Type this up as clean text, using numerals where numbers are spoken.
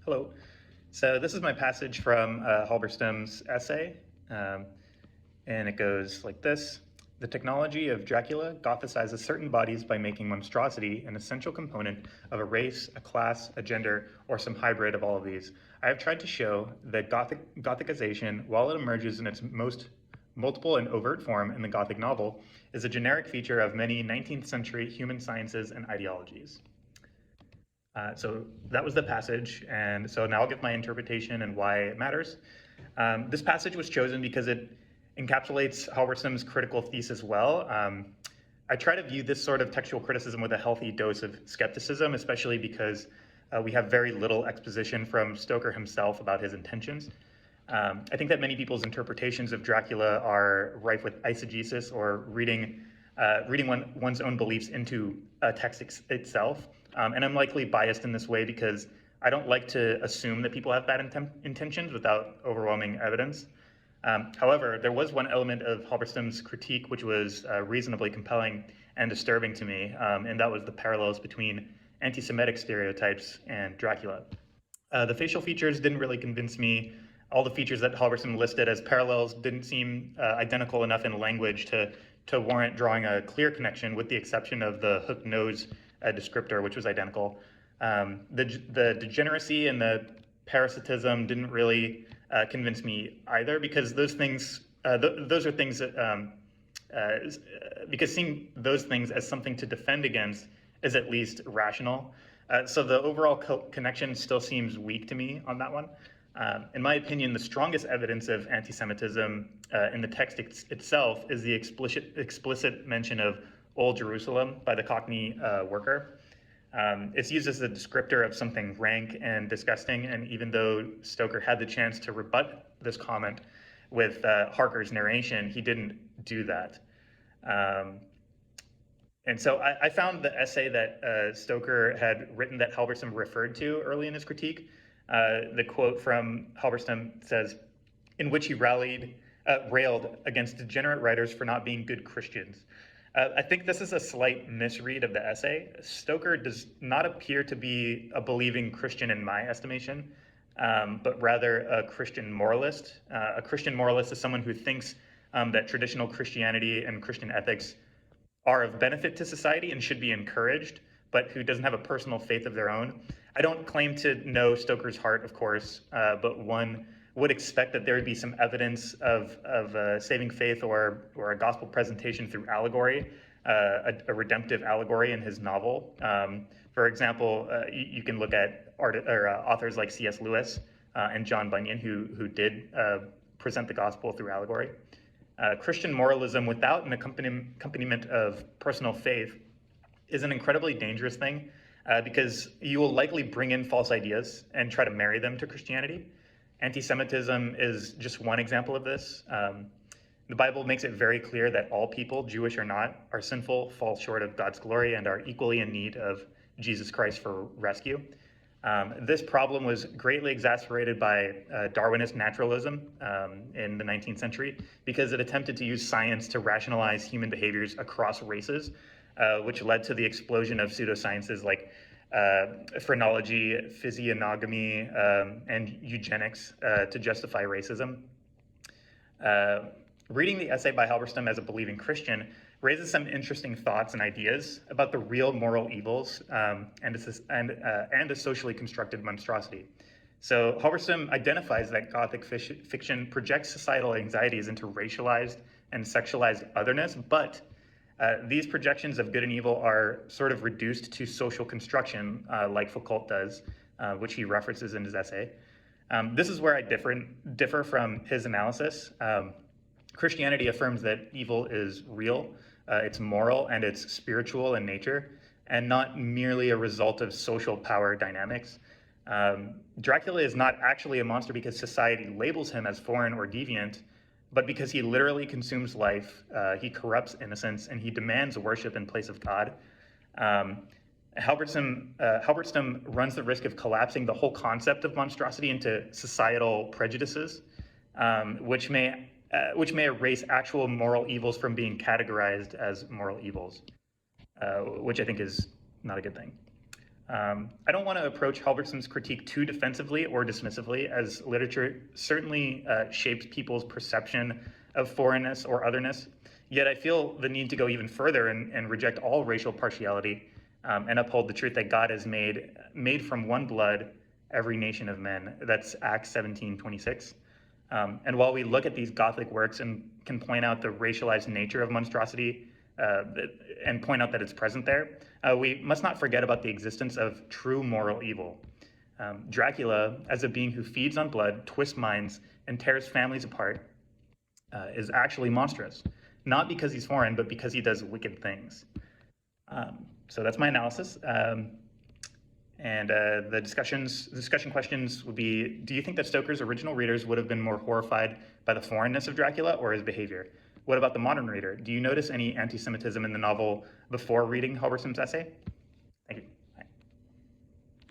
Hello. So this is my passage from Halberstam's essay, and it goes like this. The technology of Dracula gothicizes certain bodies by making monstrosity an essential component of a race, a class, a gender, or some hybrid of all of these. I have tried to show that Gothicization, while it emerges in its most multiple and overt form in the Gothic novel, is a generic feature of many 19th century human sciences and ideologies. So that was the passage, and so now I'll give my interpretation and why it matters. This passage was chosen because it encapsulates Halberstam's critical thesis well. I try to view this sort of textual criticism with a healthy dose of skepticism, especially because we have very little exposition from Stoker himself about his intentions. I think that many people's interpretations of Dracula are rife with eisegesis, or reading one's own beliefs into a text itself. And I'm likely biased in this way because I don't like to assume that people have bad intentions without overwhelming evidence. However, there was one element of Halberstam's critique which was reasonably compelling and disturbing to me, and that was the parallels between anti-Semitic stereotypes and Dracula. The facial features didn't really convince me. All the features that Halberstam listed as parallels didn't seem identical enough in language to warrant drawing a clear connection, with the exception of the hooked nose descriptor, which was identical. The degeneracy and the parasitism didn't really convince me either, because those things, those are things that, because seeing those things as something to defend against is at least rational. So the overall connection still seems weak to me on that one. In my opinion, the strongest evidence of anti-Semitism in the text itself is the explicit mention of Old Jerusalem by the Cockney worker. It's used as a descriptor of something rank and disgusting, and even though Stoker had the chance to rebut this comment with Harker's narration, he didn't do that. And so I found the essay that Stoker had written that Halberstam referred to early in his critique. The quote from Halberstam says, in which he railed against degenerate writers for not being good Christians. I think this is a slight misread of the essay. Stoker does not appear to be a believing Christian in my estimation, but rather a Christian moralist. A Christian moralist is someone who thinks that traditional Christianity and Christian ethics are of benefit to society and should be encouraged, but who doesn't have a personal faith of their own. I don't claim to know Stoker's heart, of course, but one would expect that there would be some evidence of saving faith or a gospel presentation through allegory, a redemptive allegory in his novel. For example, you can look at authors like C.S. Lewis and John Bunyan, who did present the gospel through allegory. Christian moralism without an accompaniment of personal faith is an incredibly dangerous thing, because you will likely bring in false ideas and try to marry them to Christianity. Anti-Semitism is just one example of this. The Bible makes it very clear that all people, Jewish or not, are sinful, fall short of God's glory, and are equally in need of Jesus Christ for rescue. This problem was greatly exacerbated by Darwinist naturalism in the 19th century, because it attempted to use science to rationalize human behaviors across races, which led to the explosion of pseudosciences like phrenology, physiognomy, and eugenics to justify racism. Reading the essay by Halberstam as a believing Christian raises some interesting thoughts and ideas about the real moral evils and a socially constructed monstrosity. So Halberstam identifies that Gothic fiction projects societal anxieties into racialized and sexualized otherness, but these projections of good and evil are sort of reduced to social construction, like Foucault does, which he references in his essay. This is where I differ from his analysis. Christianity affirms that evil is real, it's moral, and it's spiritual in nature, and not merely a result of social power dynamics. Dracula is not actually a monster because society labels him as foreign or deviant, but because he literally consumes life, he corrupts innocence, and he demands worship in place of God. Halberstam runs the risk of collapsing the whole concept of monstrosity into societal prejudices, which may erase actual moral evils from being categorized as moral evils, which I think is not a good thing. I don't want to approach Halberstam's critique too defensively or dismissively, as literature certainly shapes people's perception of foreignness or otherness. Yet I feel the need to go even further and reject all racial partiality and uphold the truth that God has made from one blood every nation of men. That's Acts 17:26. And while we look at these Gothic works and can point out the racialized nature of monstrosity and point out that it's present there, we must not forget about the existence of true moral evil. Dracula, as a being who feeds on blood, twists minds, and tears families apart, is actually monstrous. Not because he's foreign, but because he does wicked things. So that's my analysis. And the discussion questions would be, do you think that Stoker's original readers would have been more horrified by the foreignness of Dracula or his behavior? What about the modern reader? Do you notice any anti-Semitism in the novel before reading Halberstam's essay?